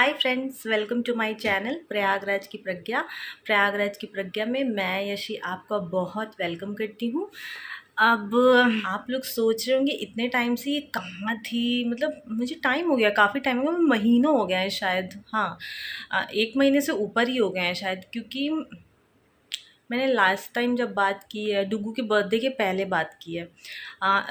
Hi friends, welcome to my channel Prayagraj की प्रज्ञा। प्रयागराज की प्रज्ञा में मैं यशी आपका बहुत वेलकम करती हूँ। अब आप लोग सोच रहे होंगे इतने टाइम से ये कहाँ थी। मतलब मुझे टाइम हो गया, काफ़ी टाइम हो गया, महीनों हो गया है शायद। हाँ, 1 महीने से ऊपर ही हो गए हैं शायद, क्योंकि मैंने लास्ट टाइम जब बात की है डुग्गू के बर्थडे के पहले बात की है।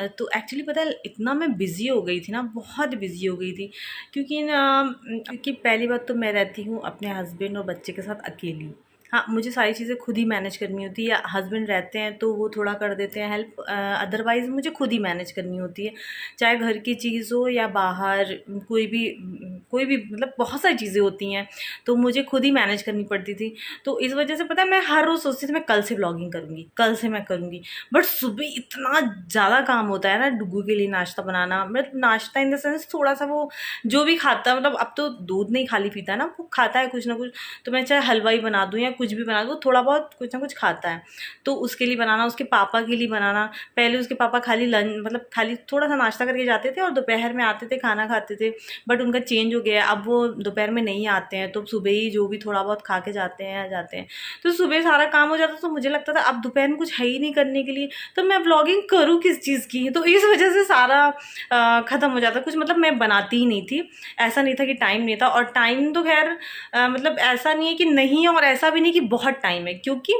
तो एक्चुअली पता है इतना मैं बिज़ी हो गई थी ना, बहुत बिज़ी हो गई थी। क्योंकि पहली बात तो मैं रहती हूँ अपने हस्बैंड और बच्चे के साथ अकेली। हाँ, मुझे सारी चीज़ें खुद ही मैनेज करनी होती है। या हस्बैंड रहते हैं तो वो थोड़ा कर देते हैं हेल्प, अदरवाइज़ मुझे खुद ही मैनेज करनी होती है। चाहे घर की चीज़ हो या बाहर कोई भी मतलब बहुत सारी चीज़ें होती हैं, तो मुझे खुद ही मैनेज करनी पड़ती थी। तो इस वजह से पता है मैं हर रोज़ सोचती थी मैं कल से व्लॉगिंग करूँगी, कल से मैं करूँगी। बट सुबह इतना ज़्यादा काम होता है ना डुग्गू के लिए नाश्ता बनाना। मतलब नाश्ता इन द सेंस थोड़ा-सा वो जो भी खाता है, मतलब अब तो दूध नहीं खाली पीता है ना, वो खाता है कुछ ना कुछ। तो मैं चाहे हलवा ही बना दूँ या कुछ भी बना दूँ, थोड़ा बहुत कुछ ना कुछ खाता है। तो उसके लिए बनाना, उसके पापा के लिए बनाना। पहले उसके पापा खाली थोड़ा-सा नाश्ता करके जाते थे और दोपहर में आते थे, खाना खाते थे। बट उनका चेंज हो गया है, अब वो दोपहर में नहीं आते हैं, तो सुबह ही जो भी थोड़ा बहुत खा के जाते हैं, आ जाते हैं। तो सुबह सारा काम हो जाता, तो मुझे लगता था अब दोपहर में कुछ है ही नहीं करने के लिए, तो मैं व्लॉगिंग करूँ किस चीज़ की? तो इस वजह से सारा ख़त्म हो जाता। कुछ मतलब मैं बनाती ही नहीं थी। ऐसा नहीं था कि टाइम नहीं था, और टाइम तो ख़ैर मतलब ऐसा नहीं है कि नहीं है और ऐसा भी नहीं कि बहुत टाइम है, क्योंकि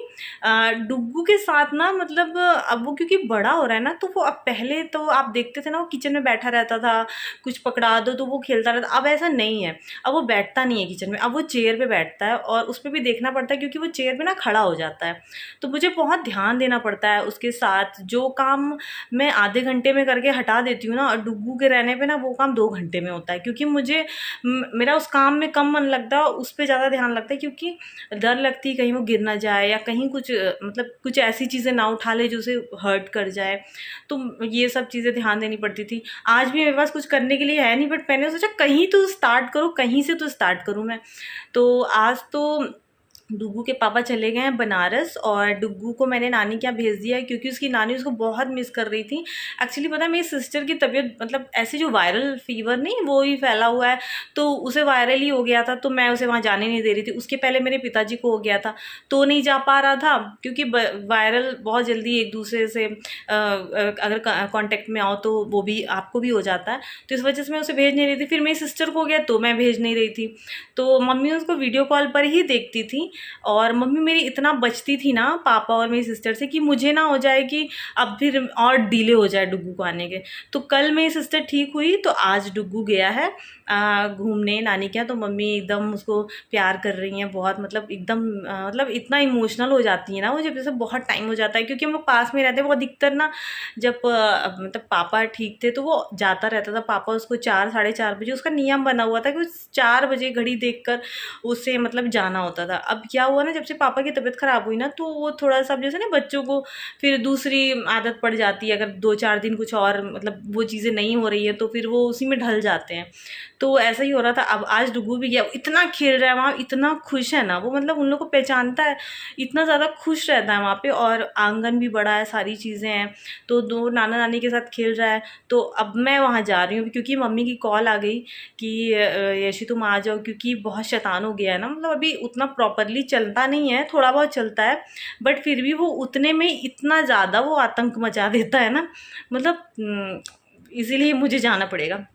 डुग्गू के साथ ना, मतलब अब वो क्योंकि बड़ा हो रहा है ना, तो वो अब पहले तो आप देखते थे ना वो किचन में बैठा रहता था, कुछ पकड़ा दो तो वो खेलता रहता। अब ऐसा नहीं है। अब वो बैठता नहीं है किचन में, अब वो चेयर पे बैठता है, और उस पे भी देखना पड़ता है क्योंकि वो चेयर पे ना खड़ा हो जाता है। तो मुझे बहुत ध्यान देना पड़ता है उसके साथ। जो काम मैं आधे घंटे में करके हटा देती हूँ ना, और डुग्गू के रहने पे ना वो काम 2 घंटे में होता है, क्योंकि मुझे मेरा उस काम में कम मन लगता है, उस पे ज़्यादा ध्यान लगता है, क्योंकि डर लगती है कहीं वो गिर ना जाए, या कहीं कुछ मतलब कुछ ऐसी चीज़ें ना उठा ले जो उसे हर्ट कर जाए। तो ये सब चीज़ें ध्यान देनी पड़ती थी। आज भी मेरे पास कुछ करने के लिए है नहीं, बट मैंने सोचा कहीं तो स्टार्ट करूँ, कहीं से तो स्टार्ट करूँ मैं। तो आज तो डुग्गू के पापा चले गए हैं बनारस, और डुग्गू को मैंने नानी के यहाँ भेज दिया है, क्योंकि उसकी नानी उसको बहुत मिस कर रही थी। एक्चुअली पता है मेरी सिस्टर की तबीयत, मतलब ऐसे जो वायरल फीवर नहीं, वो ही फैला हुआ है, तो उसे वायरल ही हो गया था, तो मैं उसे वहाँ जाने नहीं दे रही थी। उसके पहले मेरे पिताजी को हो गया था, तो नहीं जा पा रहा था, क्योंकि वायरल बहुत जल्दी एक दूसरे से अगर कॉन्टेक्ट में आओ तो वो भी आपको भी हो जाता है। तो इस वजह से मैं उसे भेज नहीं रही थी। फिर मेरी सिस्टर को हो गया तो मैं भेज नहीं रही थी, तो मम्मी उसको वीडियो कॉल पर ही देखती थी। और मम्मी मेरी इतना बचती थी ना पापा और मेरी सिस्टर से, कि मुझे ना हो जाए कि अब फिर और डिले हो जाए डुग्गू को आने के। तो कल मेरी सिस्टर ठीक हुई, तो आज डुग्गू गया है घूमने नानी के यहाँ। तो मम्मी एकदम उसको प्यार कर रही हैं बहुत, मतलब एकदम मतलब इतना इमोशनल हो जाती है ना वो, जब जैसे बहुत टाइम हो जाता है, क्योंकि हम लोग पास में रहते हैं। वो अधिकतर ना जब मतलब पापा ठीक थे तो वो जाता रहता था। पापा उसको 4 साढ़े 4 बजे, उसका नियम बना हुआ था कि 4 बजे घड़ी देखकर उसे मतलब जाना होता था। अब क्या हुआ ना, जब से पापा की तबीयत ख़राब हुई ना, तो वो थोड़ा सा जैसे ना बच्चों को फिर दूसरी आदत पड़ जाती है। अगर 2 4 दिन कुछ और मतलब वो चीज़ें नहीं हो रही है, तो फिर वो उसी में ढल जाते हैं। तो ऐसा ही हो रहा था। अब आज डुग्गू भी गया, इतना खेल रहा है वहाँ, इतना खुश है ना वो, मतलब उन लोग को पहचानता है, इतना ज़्यादा खुश रहता है वहाँ पे। और आंगन भी बड़ा है, सारी चीज़ें हैं, तो दो नाना नानी के साथ खेल रहा है। तो अब मैं वहाँ जा रही हूँ, क्योंकि मम्मी की कॉल आ गई कि यशी तुम आ जाओ, क्योंकि बहुत शैतान हो गया है ना। मतलब अभी उतना प्रॉपरली चलता नहीं है, थोड़ा बहुत चलता है, बट फिर भी वो उतने में इतना ज़्यादा वो आतंक मचा देता है ना, मतलब इसीलिए मुझे जाना पड़ेगा।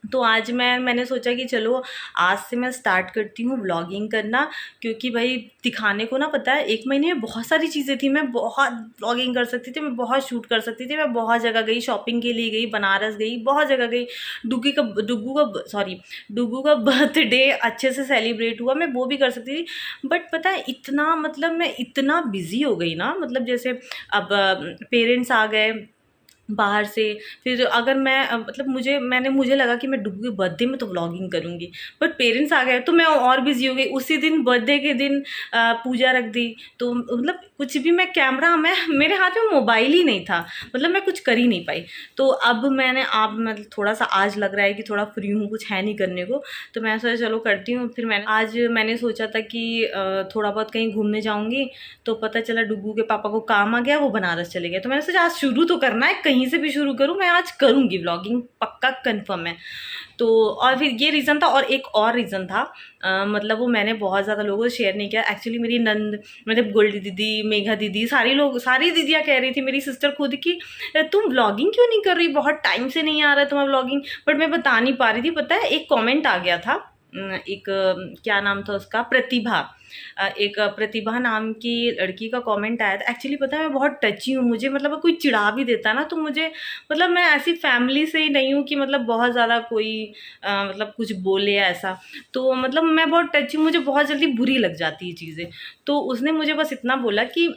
तो आज मैंने सोचा कि चलो आज से मैं स्टार्ट करती हूँ व्लॉगिंग करना, क्योंकि भाई दिखाने को ना, पता है 1 महीने में बहुत सारी चीज़ें थी। मैं बहुत व्लॉगिंग कर सकती थी, मैं बहुत शूट कर सकती थी, मैं बहुत जगह गई, शॉपिंग के लिए गई, बनारस गई, बहुत जगह गई। डुग्गू का बर्थडे अच्छे से सेलिब्रेट हुआ, मैं वो भी कर सकती थी। बट पता है इतना, मतलब मैं इतना बिज़ी हो गई ना, मतलब जैसे अब पेरेंट्स आ गए बाहर से। फिर अगर मैं मतलब मुझे लगा कि मैं डुग्गू के बर्थडे में तो व्लॉगिंग करूँगी, बट पेरेंट्स आ गए तो मैं और बिज़ी हो गई। उसी दिन बर्थडे के दिन पूजा रख दी, तो मतलब कुछ भी मैं कैमरा मैं मेरे हाथ में मोबाइल ही नहीं था, मतलब मैं कुछ कर ही नहीं पाई। तो अब मतलब थोड़ा-सा आज लग रहा है कि थोड़ा फ्री हूँ, कुछ है नहीं करने को, तो मैं सोचा चलो करती हूँ। फिर मैंने सोचा था कि थोड़ा बहुत कहीं घूमने जाऊँगी, तो पता चला डुग्गू के पापा को काम आ गया, वो बनारस चले गए। तो मैंने सोचा आज शुरू तो करना है, कहीं कहीं से भी शुरू करूँ, मैं आज करूँगी व्लॉगिंग, पक्का कंफर्म है। तो और फिर ये रीज़न था, और एक और रीज़न था, मतलब वो मैंने बहुत ज़्यादा लोगों से शेयर नहीं किया। एक्चुअली मेरी नंद, मतलब गोल्डी दीदी, मेघा दीदी, सारी दीदियाँ कह रही थी, मेरी सिस्टर खुद की, तुम व्लॉगिंग क्यों नहीं कर रही, बहुत टाइम से नहीं आ रहा है तुम्हारा व्लॉगिंग। बट मैं बता नहीं पा रही थी। पता है, एक कॉमेंट आ गया था, एक क्या नाम था उसका, प्रतिभा, एक प्रतिभा नाम की लड़की का कमेंट आया था। एक्चुअली पता है, मैं बहुत टची हूँ, मुझे मतलब कोई चिढ़ा भी देता ना तो मुझे, मतलब मैं ऐसी फैमिली से ही नहीं हूँ कि मतलब बहुत ज़्यादा कोई मतलब कुछ बोले ऐसा, तो मतलब मैं बहुत टची हूँ, मुझे बहुत जल्दी बुरी लग जाती है चीज़ें। तो उसने मुझे बस इतना बोला कि,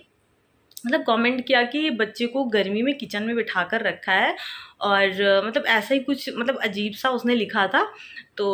मतलब कमेंट किया कि बच्चे को गर्मी में किचन में बिठा कर रखा है, और मतलब ऐसा ही कुछ, मतलब अजीब सा उसने लिखा था। तो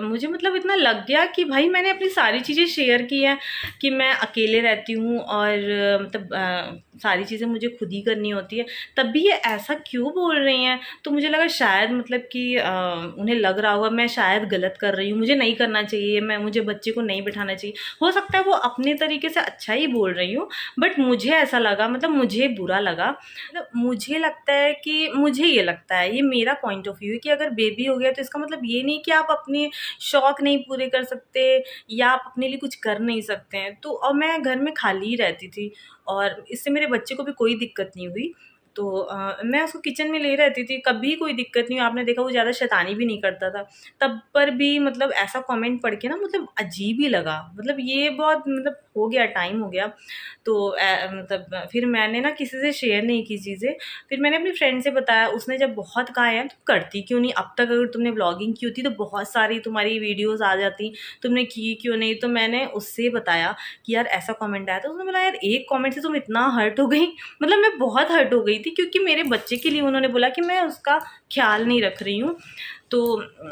मुझे मतलब इतना लग गया कि भाई मैंने अपनी सारी चीज़ें शेयर की हैं कि मैं अकेले रहती हूँ, और मतलब सारी चीज़ें मुझे खुद ही करनी होती है, तब भी ये ऐसा क्यों बोल रही हैं। तो मुझे लगा शायद मतलब कि उन्हें लग रहा होगा मैं शायद गलत कर रही हूँ, मुझे नहीं करना चाहिए, मुझे बच्चे को नहीं बिठाना चाहिए। हो सकता है वो अपने तरीके से अच्छा ही बोल रही हूँ, बट मुझे ऐसा लगा, मतलब मुझे बुरा लगा। मतलब मुझे लगता है कि, मुझे ये लगता है, ये मेरा पॉइंट ऑफ व्यू है कि अगर बेबी हो गया तो इसका मतलब ये नहीं कि आप अपने शौक नहीं पूरे कर सकते या आप अपने लिए कुछ कर नहीं सकते हैं। तो और मैं घर में खाली ही रहती थी, और इससे मेरे बच्चे को भी कोई दिक्कत नहीं हुई। तो मैं उसको किचन में ले रहती थी, कभी कोई दिक्कत नहीं। आपने देखा वो ज़्यादा शैतानी भी नहीं करता था, तब पर भी मतलब ऐसा कमेंट पढ़ के ना मतलब अजीब ही लगा। मतलब ये बहुत, मतलब हो गया, टाइम हो गया। तो मतलब फिर मैंने ना किसी से शेयर नहीं की चीज़ें। फिर मैंने अपनी फ्रेंड से बताया, उसने जब बहुत कहा यार तुम करती क्यों नहीं, अब तक अगर तुमने व्लॉगिंग की होती तो बहुत सारी तुम्हारी वीडियोज़ आ जाती, तुमने की क्यों नहीं। तो मैंने उससे बताया कि यार ऐसा कमेंट आया था। उसने बोला यार एक कमेंट से तुम इतना हर्ट हो गई। मतलब मैं बहुत हर्ट हो गई थी, क्योंकि मेरे बच्चे के लिए उन्होंने बोला कि मैं उसका ख्याल नहीं रख रही हूँ। तो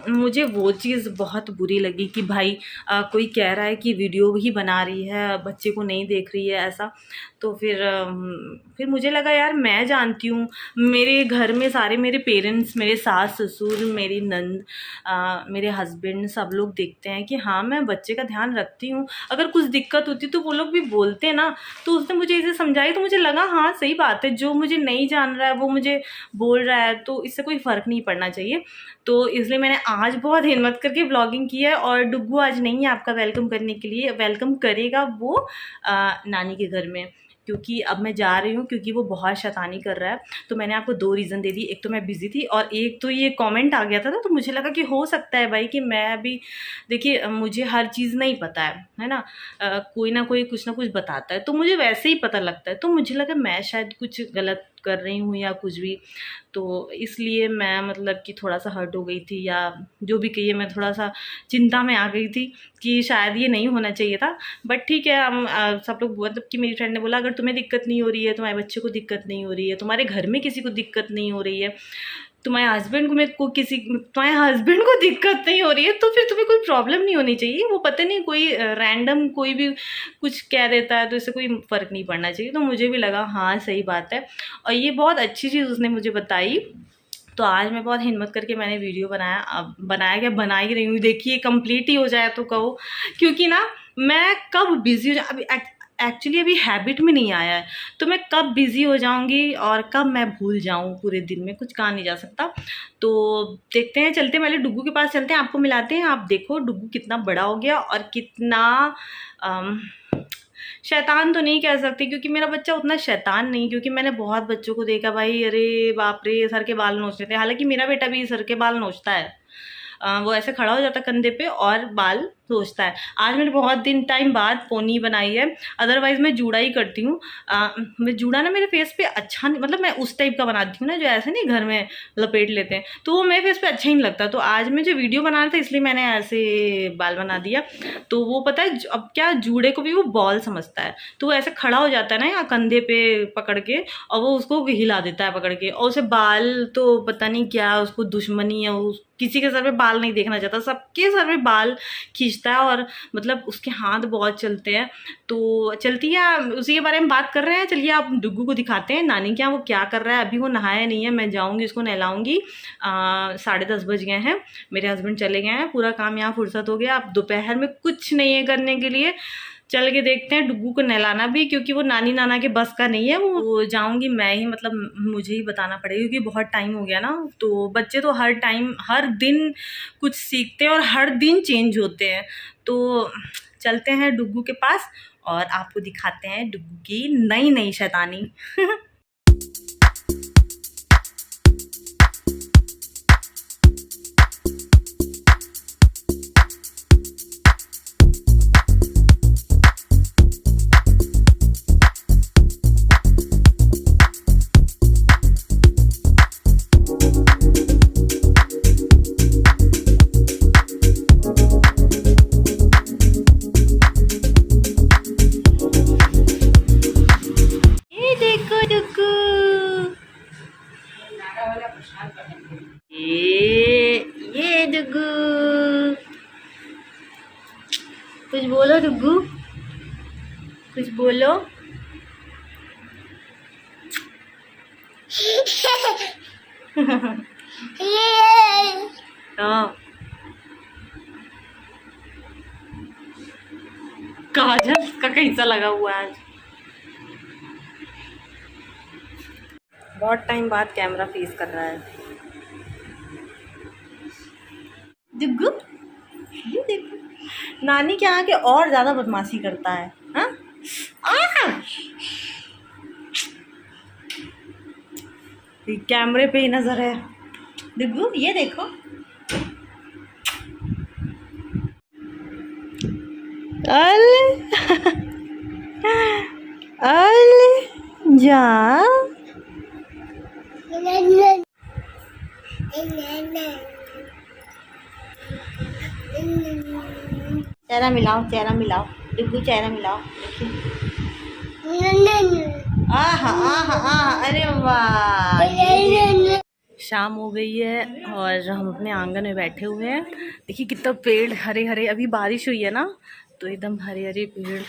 मुझे वो चीज़ बहुत बुरी लगी कि भाई कोई कह रहा है कि वीडियो ही बना रही है, बच्चे को नहीं देख रही है ऐसा। तो फिर मुझे लगा यार मैं जानती हूँ, मेरे घर में सारे मेरे पेरेंट्स, मेरे सास ससुर, मेरी नंद, मेरे हस्बैंड, सब लोग देखते हैं कि हाँ मैं बच्चे का ध्यान रखती हूँ। अगर कुछ दिक्कत होती तो वो लोग भी बोलते ना। तो उसने मुझे इसे समझाई, तो मुझे लगा हाँ सही बात है, जो मुझे नहीं जान रहा है वो मुझे बोल रहा है, तो इससे कोई फ़र्क नहीं पड़ना चाहिए। तो इसलिए मैंने आज बहुत हिम्मत करके व्लॉगिंग की है। और डुग्गू आज नहीं है आपका वेलकम करने के लिए, वेलकम करेगा वो नानी के घर में, क्योंकि अब मैं जा रही हूँ, क्योंकि वो बहुत शैतानी कर रहा है। तो मैंने आपको 2 रीज़न दे दी, एक तो मैं बिज़ी थी, और एक तो ये कमेंट आ गया था ना, तो मुझे लगा कि हो सकता है भाई कि मैं अभी, देखिए मुझे हर चीज़ नहीं पता है ना, कोई ना कोई कुछ ना कुछ बताता है, तो मुझे वैसे ही पता लगता है। तो मुझे लगा मैं शायद कुछ गलत कर रही हूँ या कुछ भी, तो इसलिए मैं मतलब कि थोड़ा-सा हर्ट हो गई थी, या जो भी कहिए, मैं थोड़ा-सा चिंता में आ गई थी कि शायद ये नहीं होना चाहिए था। बट ठीक है, हम सब लोग, मतलब कि मेरी फ्रेंड ने बोला अगर तुम्हें दिक्कत नहीं हो रही है, तुम्हारे बच्चे को दिक्कत नहीं हो रही है, तुम्हारे घर में किसी को दिक्कत नहीं हो रही है, तुम्हारे हस्बैंड को दिक्कत नहीं हो रही है, तो फिर तुम्हें कोई प्रॉब्लम नहीं होनी चाहिए। वो पता नहीं कोई रैंडम कोई भी कुछ कह देता है तो इससे कोई फ़र्क नहीं पड़ना चाहिए। तो मुझे भी लगा हाँ सही बात है, और ये बहुत अच्छी चीज़ उसने मुझे बताई। तो आज मैं बहुत हिम्मत करके मैंने वीडियो बनाया। अब बनाया क्या, बना ही रही हूँ, देखिए कंप्लीट ही हो जाए तो कहो, क्योंकि ना मैं कब बिज़ी हो जाऊँ, अभी एक्चुअली अभी हैबिट में नहीं आया है, तो मैं कब बिज़ी हो जाऊँगी और कब मैं भूल जाऊँ, पूरे दिन में कुछ कहा नहीं जा सकता। तो देखते हैं, चलते हैं पहले डुग्गू के पास चलते हैं, आपको मिलाते हैं। आप देखो डुग्गू कितना बड़ा हो गया और कितना शैतान तो नहीं कह सकती, क्योंकि मेरा बच्चा उतना शैतान नहीं, क्योंकि मैंने बहुत बच्चों को देखा भाई, अरे बाप रे सर के बाल नोच लेते हैं। हालांकि मेरा बेटा भी सर के बाल नोचता है, वो ऐसे खड़ा हो जाता है कंधे पे और बाल सोचता है। आज मैंने बहुत दिन टाइम बाद पोनी बनाई है, अदरवाइज़ मैं जूड़ा ही करती हूँ। मैं जूड़ा ना मेरे फेस पे अच्छा नहीं, मतलब मैं उस टाइप का बनाती हूँ ना जो ऐसे नहीं घर में लपेट लेते हैं, तो वो मेरे फेस पे अच्छा ही नहीं लगता। तो आज मैं जो वीडियो बना रहा था इसलिए मैंने ऐसे बाल बना दिया। तो वो पता है अब क्या, जूड़े को भी वो बॉल समझता है, तो वो ऐसे खड़ा हो जाता है ना यहाँ कंधे पे पकड़ के, और वो उसको हिला देता है पकड़ के, और उसे बाल तो पता नहीं क्या उसको दुश्मनी है, वो किसी के सर पे बाल नहीं देखना चाहता, सबके सर पे बाल खींचता है, और मतलब उसके हाथ बहुत चलते हैं। तो चलती है, उसी के बारे में बात कर रहे हैं। चलिए आप डुग्गू को दिखाते हैं नानी के यहाँ वो क्या कर रहा है। अभी वो नहाया नहीं है, मैं जाऊँगी उसको नहलाऊँगी। 10:30 बज गए हैं, मेरे हस्बैंड चले गए हैं, पूरा काम यहाँ फुर्सत हो गया। अब दोपहर में कुछ नहीं है करने के लिए, चल के देखते हैं। डुग्गू को नहलाना भी, क्योंकि वो नानी नाना के बस का नहीं है। वो जाऊंगी मैं ही, मतलब मुझे ही बताना पड़ेगा, क्योंकि बहुत टाइम हो गया ना। तो बच्चे तो हर टाइम हर दिन कुछ सीखते हैं और हर दिन चेंज होते हैं। तो चलते हैं डुग्गू के पास और आपको दिखाते हैं डुग्गू की नई नई शैतानी। ये डुग्गू, कुछ बोलो डुग्गू, कुछ बोलो। हाँ, काजल का कैसा लगा हुआ है आज। बहुत टाइम बाद कैमरा फेस कर रहा है डुग्गू। ये देखो, नानी के आके और ज्यादा बदमाशी करता है। हाँ, कैमरे पे ही नजर है डुग्गू। ये देखो, अले अले जा, चेहरा मिलाओ, चेहरा मिलाओ डुग्गू, चेहरा मिलाओ। आहा आहा आहा, अरे वाह। शाम हो गई है और हम अपने आंगन में बैठे हुए हैं। देखिए कितना पेड़ हरे हरे, अभी बारिश हुई है ना, तो एकदम हरे हरे पेड़,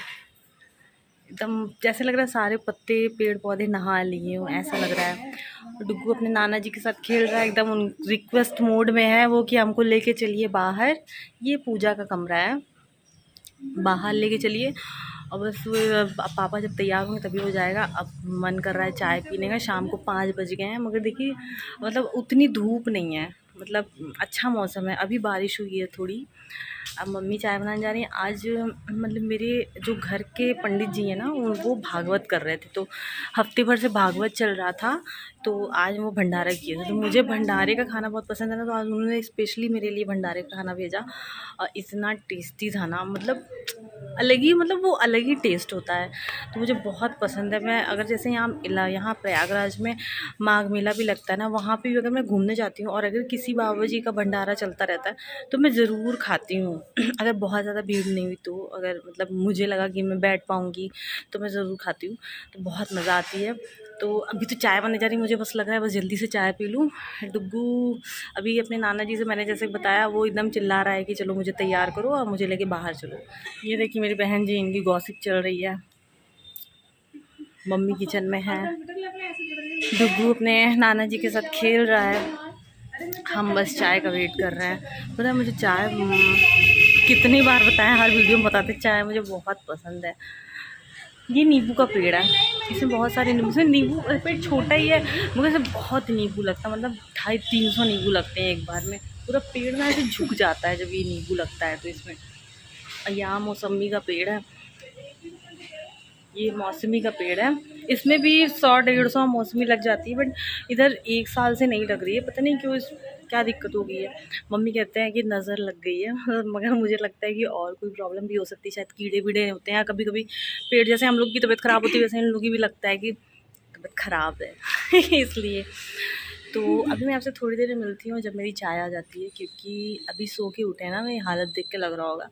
एकदम जैसे लग रहा है सारे पत्ते पेड़ पौधे नहा लिए हो, ऐसा लग रहा है। डुग्गू अपने नाना जी के साथ खेल रहा है, एकदम उन रिक्वेस्ट मोड में है वो कि हमको लेके चलिए बाहर। ये पूजा का कमरा है, बाहर लेके चलिए। और बस पापा जब तैयार होंगे तभी हो जाएगा। अब मन कर रहा है चाय पीने का, शाम को 5 बज गए हैं, मगर देखिए मतलब उतनी धूप नहीं है, मतलब अच्छा मौसम है। अभी बारिश हुई है थोड़ी। अब मम्मी चाय बनाने जा रही हैं। आज मतलब मेरे जो घर के पंडित जी हैं ना, वो भागवत कर रहे थे, तो हफ्ते भर से भागवत चल रहा था, तो आज वो भंडारा किए थे। तो मुझे भंडारे का खाना बहुत पसंद है ना, तो आज उन्होंने स्पेशली मेरे लिए भंडारे का खाना भेजा और इतना टेस्टी था ना, मतलब अलग ही, मतलब वो अलग ही टेस्ट होता है। तो मुझे बहुत पसंद है। मैं अगर जैसे यहाँ प्रयागराज में माघ मेला भी लगता है ना, वहाँ पे भी अगर मैं घूमने जाती हूँ और अगर किसी बाबा जी का भंडारा चलता रहता है तो मैं ज़रूर खाती हूँ। अगर बहुत ज़्यादा भीड़ नहीं हुई तो, अगर मतलब मुझे लगा कि मैं बैठ पाऊँगी तो मैं ज़रूर खाती हूँ, तो बहुत मज़ा आती है। तो अभी तो चाय बनने जा रही, मुझे बस लग रहा है बस जल्दी से चाय पी लूँ। डुग्गू अभी अपने नाना जी से, मैंने जैसे बताया, वो एकदम चिल्ला रहा है कि चलो मुझे तैयार करो और मुझे लेके बाहर चलो। ये देखिए मेरी बहन जी, इनकी गॉसिप चल रही है। मम्मी किचन में है, डुग्गू अपने नाना जी के साथ खेल रहा है, हम बस चाय का वेट कर रहे हैं। पता है मुझे चाय, कितनी बार बताएं, हर वीडियो में बताते, चाय मुझे बहुत पसंद है। ये नींबू का पेड़ है, इसमें बहुत सारे नींबू, इसमें नींबू पेड़ छोटा ही है मगर इसमें बहुत नींबू लगता है, मतलब 250-300 नींबू लगते हैं एक बार में। पूरा पेड़ ना ऐसे झुक जाता है जब ये नींबू लगता है तो इसमें। यहाँ मौसमी का पेड़ है, ये मौसमी का पेड़ है, इसमें भी 100-150 मौसमी लग जाती है, बट इधर 1 साल से नहीं लग रही है, पता नहीं क्यों, क्या दिक्कत हो गई है। मम्मी कहते हैं कि नज़र लग गई है, मगर मुझे लगता है कि और कोई प्रॉब्लम भी हो सकती है, शायद कीड़े वीड़े होते हैं। कभी कभी पेड़, जैसे हम लोग की तबीयत ख़राब होती है वैसे इन लोगों की भी लगता है कि तबीयत ख़राब है इसलिए। तो अभी मैं आपसे थोड़ी देर में मिलती हूँ जब मेरी चाय आ जाती है, क्योंकि अभी सो के उठे हैं ना, मेरी हालत देख के लग रहा होगा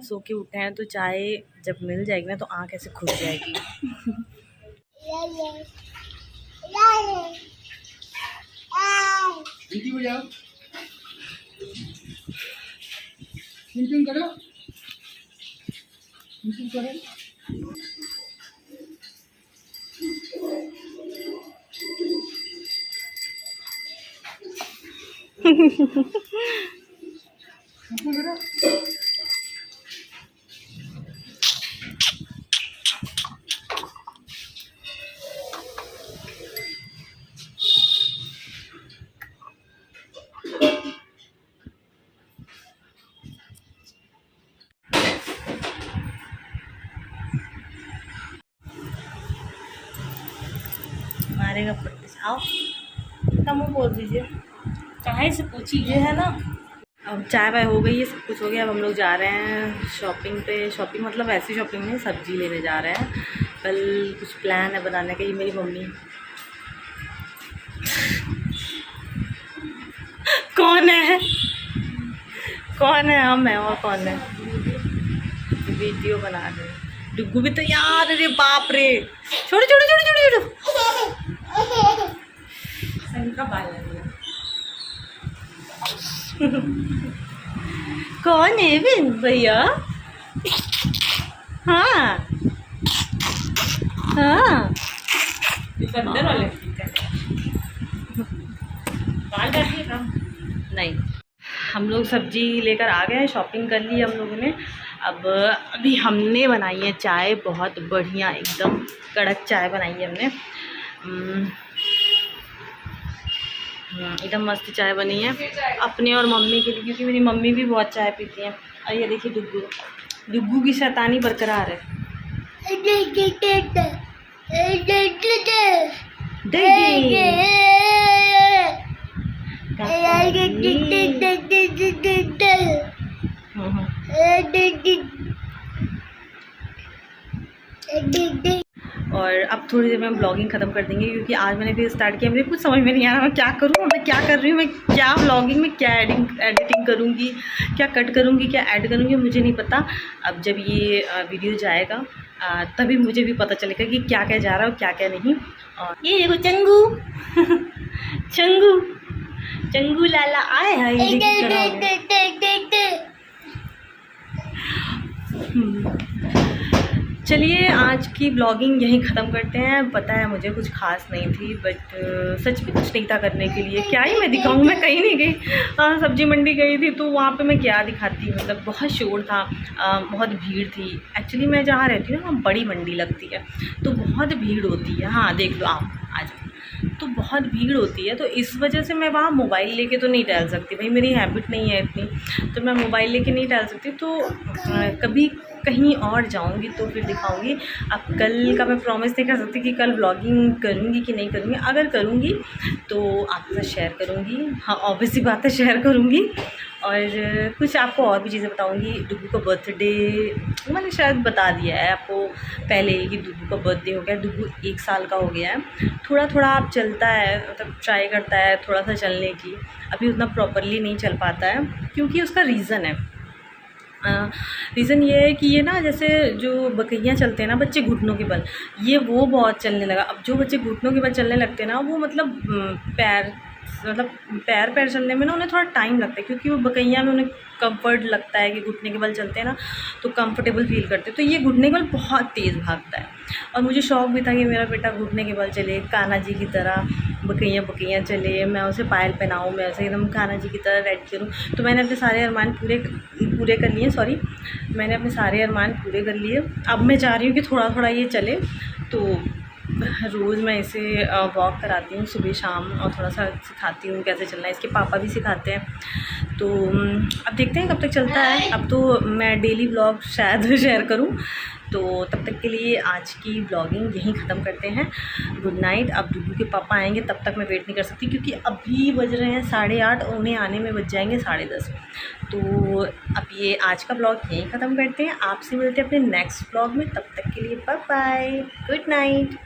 सो के उठे हैं, तो चाय जब मिल जाएगी ना तो आँख ऐसे खुल जाएगी। मारेगा पट्टी से। आओ कम बोल दीजिए, कहाँ से पूछी ये है ना। अब चाय वाय हो गई है, सब कुछ हो गया। अब हम लोग जा रहे हैं शॉपिंग पे। शॉपिंग मतलब ऐसी शॉपिंग नहीं, सब्जी लेने जा रहे हैं। कल कुछ प्लान है बनाने का। ये मेरी मम्मी कौन है, कौन है? हम हैं, और कौन है? वीडियो बना रहे हैं। डुग्गू भी तो यार, अरे बाप रे, छोड़ो छोड़ो छोड़ो छोड़ो छोड़ो। का बाल कौन है बिन भैया? हाँ हाँ, अंदर वाले बाल काटिए ना। नहीं, हम लोग सब्जी लेकर आ गए हैं, शॉपिंग कर ली हम लोगों ने। अब अभी हमने बनाई है चाय, बहुत बढ़िया एकदम कड़क चाय बनाई है हमने। एकदम मस्त चाय बनी है अपने और मम्मी के लिए, क्योंकि मेरी मम्मी भी बहुत चाय पीती हैं। और ये देखिए डुग्गू, डुग्गू की शैतानी बरकरार है। और अब थोड़ी देर में हम ब्लॉगिंग ख़त्म कर देंगे, क्योंकि आज मैंने फिर स्टार्ट किया। मुझे कुछ समझ में नहीं आ रहा मैं क्या करूँ, मैं क्या कर रही हूँ, मैं क्या ब्लॉगिंग में क्या एडिटिंग करूँगी, क्या कट करूँगी, क्या ऐड करूँगी, मुझे नहीं पता। अब जब ये वीडियो जाएगा तभी मुझे भी पता चलेगा कि क्या क्या जा रहा है और क्या क्या नहीं। और ये देखो चंगू चंगू चंगू लाला आए हैं। चलिए आज की ब्लॉगिंग यहीं ख़त्म करते हैं। पता है मुझे कुछ खास नहीं थी, बट सच में कुछ नहीं था करने के लिए। क्या ही मैं दिखाऊँ, मैं कहीं नहीं गई। सब्जी मंडी गई थी तो वहाँ पे मैं क्या दिखाती, मतलब बहुत शोर था, बहुत भीड़ थी। एक्चुअली मैं जहाँ रहती हूँ ना वहाँ बड़ी मंडी लगती है, तो बहुत भीड़ होती है। हाँ देख लो आप आज, तो बहुत भीड़ होती है, तो इस वजह से मैं वहाँ मोबाइल लेके तो नहीं टहल सकती। भाई मेरी हैबिट नहीं है इतनी, तो मैं मोबाइल लेके नहीं टहल सकती। तो कभी कहीं और जाऊंगी तो फिर दिखाऊंगी। अब कल का मैं प्रॉमिस नहीं कर सकती कि कल व्लॉगिंग करूंगी कि नहीं करूंगी। अगर करूंगी तो आपके साथ शेयर करूंगी। हाँ ऑब्वियसली बात है, शेयर करूंगी। और कुछ आपको और भी चीज़ें बताऊंगी। डुग्गू का बर्थडे मैंने शायद बता दिया है आपको पहले ही कि डुग्गू का बर्थडे हो गया। डुग्गू 1 साल का हो गया है। थोड़ा थोड़ा आप चलता है, मतलब ट्राई करता है थोड़ा सा चलने की। अभी उतना प्रॉपरली नहीं चल पाता है, क्योंकि उसका रीज़न है। रीज़न ये है कि ये ना, जैसे जो बकैयाँ चलते हैं ना बच्चे घुटनों के बल, ये वो बहुत चलने लगा। अब जो बच्चे घुटनों के बल चलने लगते हैं ना, वो मतलब पैर चलने में ना उन्हें थोड़ा टाइम लगता है, क्योंकि वो बकैया में उन्हें कंफर्ट लगता है कि घुटने के बल चलते हैं ना, तो कंफर्टेबल फील करते हैं। तो ये घुटने के बल बहुत तेज़ भागता है। और मुझे शौक़ भी था कि मेरा बेटा घुटने के बल चले, कान्हा जी की तरह बकैयाँ चले, मैं उसे पायल पहनाऊँ, मैं उसे एकदम कान्हा जी की तरह रेडी करूँ। तो मैंने अपने सारे अरमान पूरे कर लिए। मैंने अपने सारे अरमान पूरे कर लिए। अब मैं चाह रही हूँ कि थोड़ा थोड़ा ये चले। तो रोज़ मैं इसे वॉक कराती हूँ सुबह शाम, और थोड़ा सा सिखाती हूँ कैसे चलना है। इसके पापा भी सिखाते हैं। तो अब देखते हैं कब तक चलता है। अब तो मैं डेली व्लॉग शायद शेयर करूँ। तो तब तक के लिए आज की ब्लॉगिंग यहीं ख़त्म करते हैं। Good night. अब डुग्गू के पापा आएंगे तब तक मैं वेट नहीं कर सकती, क्योंकि अभी बज रहे हैं 8:30 और उन्हें आने में बज जाएंगे 10:30। तो अब ये आज का ब्लॉग यहीं ख़त्म करते हैं। आपसे मिलते हैं अपने नेक्स्ट ब्लॉग में। तब तक के लिए बाय बाय, गुड नाइट।